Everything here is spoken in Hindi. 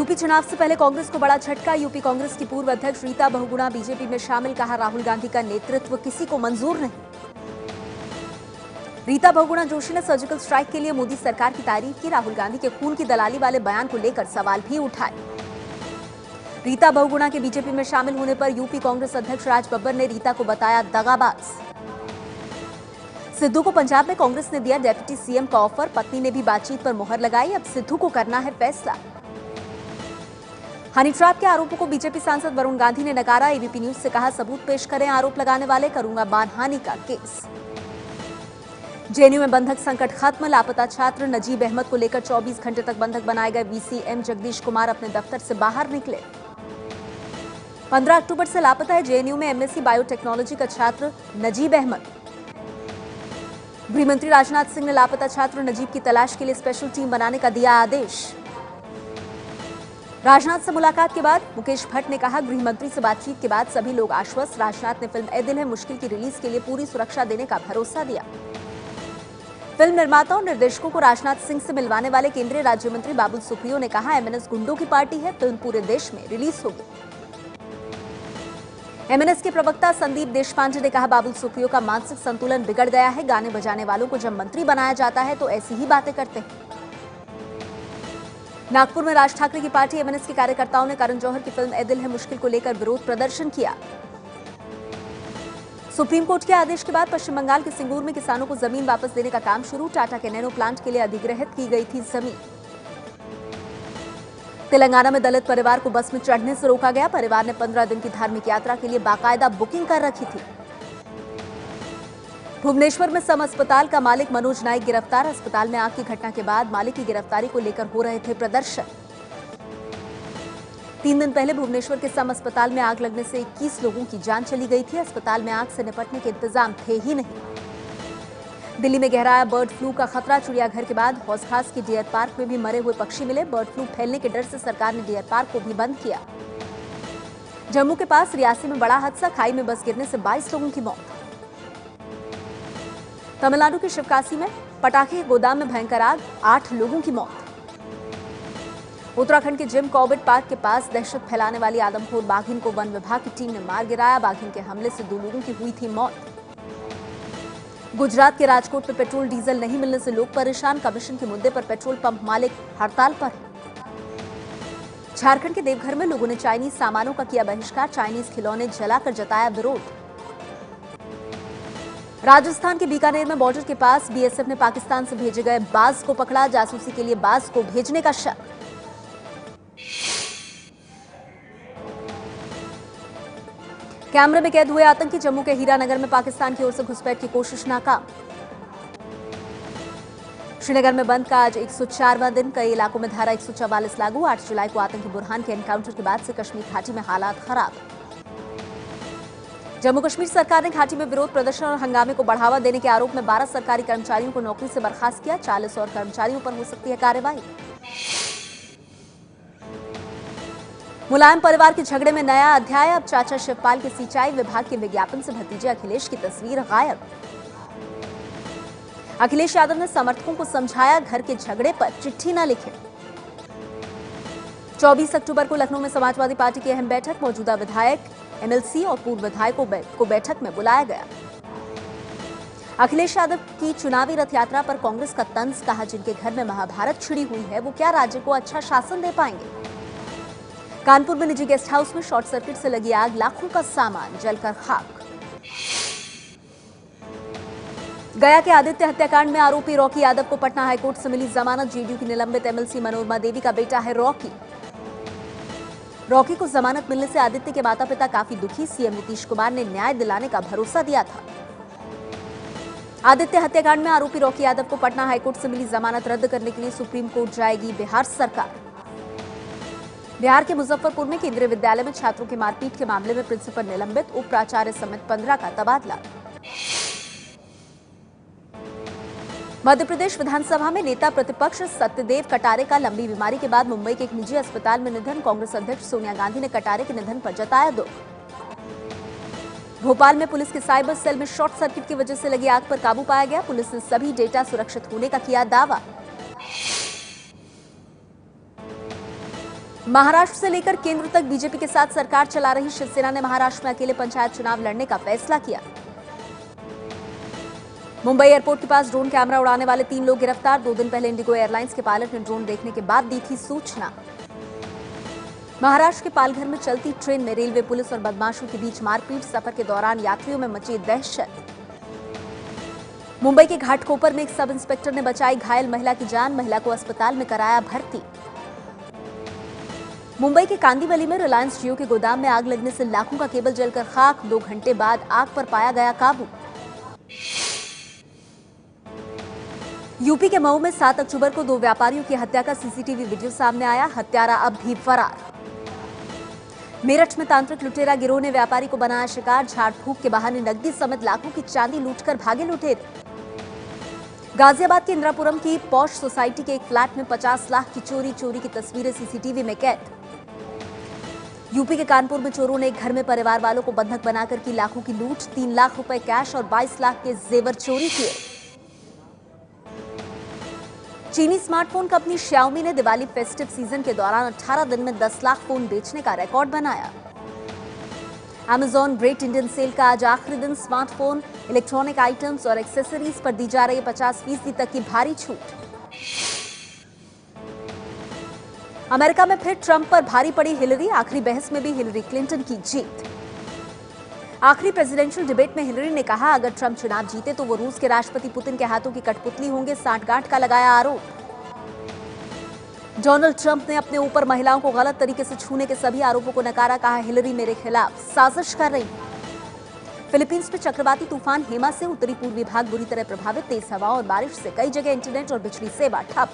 यूपी चुनाव से पहले कांग्रेस को बड़ा झटका। यूपी कांग्रेस की पूर्व अध्यक्ष रीता बहुगुणा बीजेपी में शामिल। कहा, राहुल गांधी का नेतृत्व किसी को मंजूर नहीं। रीता बहुगुणा जोशी ने सर्जिकल स्ट्राइक के लिए मोदी सरकार की तारीफ की। राहुल गांधी के खून की दलाली वाले बयान को लेकर सवाल भी उठाए। रीता बहुगुणा के बीजेपी में शामिल होने पर यूपी कांग्रेस अध्यक्ष राज बब्बर ने रीता को बताया दगाबाज। सिद्धू को पंजाब में कांग्रेस ने दिया डेप्यूटी सीएम का ऑफर। पत्नी ने भी बातचीत पर मुहर लगाई। अब सिद्धू को करना है फैसला। हनी ट्रैप के आरोपों को बीजेपी सांसद वरुण गांधी ने नकारा। एबीपी न्यूज से कहा, सबूत पेश करें, आरोप लगाने वाले, करूंगा मानहानि का केस। जेएनयू में बंधक संकट खत्म। लापता छात्र नजीब अहमद को लेकर 24 घंटे तक बंधक बनाए गए वीसीएम जगदीश कुमार अपने दफ्तर से बाहर निकले। 15 अक्टूबर से लापता है जेएनयू में एमएससी बायोटेक्नोलॉजी का छात्र नजीब अहमद। गृहमंत्री राजनाथ सिंह ने लापता छात्र नजीब की तलाश के लिए स्पेशल टीम बनाने का दिया आदेश। राजनाथ से मुलाकात के बाद मुकेश भट्ट ने कहा, गृहमंत्री से बातचीत के बाद सभी लोग आश्वस्त। राजनाथ ने फिल्म ए दिल है मुश्किल की रिलीज के लिए पूरी सुरक्षा देने का भरोसा दिया। फिल्म निर्माता और निर्देशकों को राजनाथ सिंह से मिलवाने वाले केंद्रीय राज्य मंत्री बाबुल सुप्रियो ने कहा, एमएनएस गुंडों की पार्टी है, फिल्म पूरे देश में रिलीज होगी। एमएनएस के प्रवक्ता संदीप देशपांडे ने कहा, बाबुल सुप्रियो का मानसिक संतुलन बिगड़ गया है। गाने बजाने वालों को जब मंत्री बनाया जाता है तो ऐसी ही बातें करते हैं। नागपुर में राज ठाकरे की पार्टी एमएनएस के कार्यकर्ताओं ने करण जौहर की फिल्म ए दिल है मुश्किल को लेकर विरोध प्रदर्शन किया। सुप्रीम कोर्ट के आदेश के बाद पश्चिम बंगाल के सिंगूर में किसानों को जमीन वापस देने का काम शुरू। टाटा के नैनो प्लांट के लिए अधिग्रहित की गई थी जमीन। तेलंगाना में दलित परिवार को बस में चढ़ने से रोका गया। परिवार ने 15 दिन की धार्मिक यात्रा के लिए बाकायदा बुकिंग कर रखी थी। भुवनेश्वर में सम अस्पताल का मालिक मनोज नाइक गिरफ्तार। अस्पताल में आग की घटना के बाद मालिक की गिरफ्तारी को लेकर हो रहे थे प्रदर्शन। 3 दिन पहले भुवनेश्वर के सम अस्पताल में आग लगने से 21 लोगों की जान चली गई थी। अस्पताल में आग से निपटने के इंतजाम थे ही नहीं। दिल्ली में गहराया बर्ड फ्लू का खतरा। चिड़ियाघर के बाद हौस खास के डियर पार्क में भी मरे हुए पक्षी मिले। बर्ड फ्लू फैलने के डर से सरकार ने डियर पार्क को भी बंद किया। जम्मू के पास रियासी में बड़ा हादसा। खाई में बस गिरने से 22 लोगों की मौत। तमिलनाडु के शिवकाशी में पटाखे के गोदाम में भयंकर आग, 8 लोगों की मौत। उत्तराखंड के जिम कॉर्बेट पार्क के पास दहशत फैलाने वाली आदमखोर बाघिन को वन विभाग की टीम ने मार गिराया। बाघिन के हमले से 2 लोगों की हुई थी मौत। गुजरात के राजकोट में पेट्रोल डीजल नहीं मिलने से लोग परेशान। कमीशन के मुद्दे पर पेट्रोल पंप मालिक हड़ताल पर। झारखंड के देवघर में लोगों ने चाइनीज सामानों का किया बहिष्कार। चाइनीज खिलौने जलाकर जताया विरोध। राजस्थान के बीकानेर में बॉर्डर के पास बीएसएफ ने पाकिस्तान से भेजे गए बाज को पकड़ा। जासूसी के लिए बाज को भेजने का शक। कैमरे में कैद हुए आतंकी। जम्मू के हीरानगर में पाकिस्तान की ओर से घुसपैठ की कोशिश नाकाम। श्रीनगर में बंद का आज 104वां दिन। कई इलाकों में धारा 144 लागू। 8 जुलाई को आतंकी बुरहान के एनकाउंटर के बाद से कश्मीर घाटी में हालात खराब। जम्मू कश्मीर सरकार ने घाटी में विरोध प्रदर्शन और हंगामे को बढ़ावा देने के आरोप में 12 सरकारी कर्मचारियों को नौकरी से बर्खास्त किया। 40 और कर्मचारियों पर हो सकती है कार्रवाई। मुलायम परिवार के झगड़े में नया अध्याय। अब चाचा शिवपाल के सिंचाई विभाग के विज्ञापन से भतीजे अखिलेश की तस्वीर गायब। अखिलेश यादव ने समर्थकों को समझाया, घर के झगड़े पर चिट्ठी न लिखें। 24 अक्टूबर को लखनऊ में समाजवादी पार्टी की अहम बैठक। मौजूदा विधायक, एमएलसी और पूर्व विधायकों को बैठक में बुलाया गया। अखिलेश यादव की चुनावी रथ यात्रा पर कांग्रेस का तंज। कहा, जिनके घर में महाभारत छिड़ी हुई है वो क्या राज्य को अच्छा शासन दे पाएंगे। कानपुर में निजी गेस्ट हाउस में शॉर्ट सर्किट से लगी आग। लाखों का सामान जलकर खाक। गया के आदित्य हत्याकांड में आरोपी रॉकी यादव को पटना हाईकोर्ट से मिली जमानत। जेडीयू की निलंबित एमएलसी मनोरमा देवी का बेटा है रॉकी। रॉकी को जमानत मिलने से आदित्य के माता पिता काफी दुखी। सीएम नीतीश कुमार ने न्याय दिलाने का भरोसा दिया था। आदित्य हत्याकांड में आरोपी रॉकी यादव को पटना हाईकोर्ट से मिली जमानत रद्द करने के लिए सुप्रीम कोर्ट जाएगी बिहार सरकार। बिहार के मुजफ्फरपुर में केंद्रीय विद्यालय में छात्रों की मारपीट के मामले में प्रिंसिपल निलंबित। उप प्राचार्य समेत 15 का तबादला। मध्य प्रदेश विधानसभा में नेता प्रतिपक्ष सत्यदेव कटारे का लंबी बीमारी के बाद मुंबई के एक निजी अस्पताल में निधन। कांग्रेस अध्यक्ष सोनिया गांधी ने कटारे के निधन पर जताया दुख। भोपाल में पुलिस के साइबर सेल में शॉर्ट सर्किट की वजह से लगी आग पर काबू पाया गया। पुलिस ने सभी डेटा सुरक्षित होने का किया दावा। महाराष्ट्र से लेकर केंद्र तक बीजेपी के साथ सरकार चला रही शिवसेना ने महाराष्ट्र में अकेले पंचायत चुनाव लड़ने का फैसला किया। मुंबई एयरपोर्ट के पास ड्रोन कैमरा उड़ाने वाले 3 लोग गिरफ्तार। 2 दिन पहले इंडिगो एयरलाइंस के पायलट ने ड्रोन देखने के बाद दी थी सूचना। महाराष्ट्र के पालघर में चलती ट्रेन में रेलवे पुलिस और बदमाशों के बीच मारपीट। सफर के दौरान यात्रियों में मची दहशत। मुंबई के घाटकोपर में एक सब इंस्पेक्टर ने बचाई घायल महिला की जान। महिला को अस्पताल में कराया भर्ती। मुंबई के कांदीवली में रिलायंस जियो के गोदाम में आग लगने से लाखों का केबल जलकर खाक। 2 घंटे बाद आग पर पाया गया काबू। यूपी के मऊ में 7 अक्टूबर को 2 व्यापारियों की हत्या का सीसीटीवी वीडियो सामने आया। हत्यारा अब भी फरार। मेरठ में तांत्रिक लुटेरा गिरोह ने व्यापारी को बनाया शिकार। झाड़ फूक के बहाने नकदी समेत लाखों की चांदी लूटकर भागे लुटेरे। गाजियाबाद के इंदिरापुरम की पॉश सोसाइटी के एक फ्लैट में 50 लाख की चोरी की तस्वीरें सीसीटीवी में कैद। यूपी के कानपुर में चोरों ने एक घर में परिवार वालों को बंधक बनाकर की लाखों की लूट। 3 लाख रुपए कैश और 22 लाख के जेवर चोरी किए। चीनी स्मार्टफोन कंपनी Xiaomi ने दिवाली फेस्टिव सीजन के दौरान 18 दिन में 10 लाख फोन बेचने का रिकॉर्ड बनाया। Amazon ग्रेट इंडियन सेल का आज आखिरी दिन। स्मार्टफोन, इलेक्ट्रॉनिक आइटम्स और एक्सेसरीज पर दी जा रही 50% तक की भारी छूट। अमेरिका में फिर ट्रंप पर भारी पड़ी हिलरी। आखिरी बहस में भी हिलरी क्लिंटन की जीत। आखिरी प्रेसिडेंशियल डिबेट में हिलरी ने कहा अगर ट्रंप चुनाव जीते तो वो रूस के राष्ट्रपति पुतिन के हाथों की कठपुतली होंगे। सांठगांठ का लगाया आरोप। डोनाल्ड ट्रंप ने अपने ऊपर महिलाओं को गलत तरीके से छूने के सभी आरोपों को नकारा। कहा हिलरी मेरे खिलाफ साजिश कर रही। फिलीपींस में चक्रवाती तूफान हेमा से उत्तरी पूर्वी भाग बुरी तरह प्रभावित। तेज हवा और बारिश से कई जगह इंटरनेट और बिजली सेवा ठप।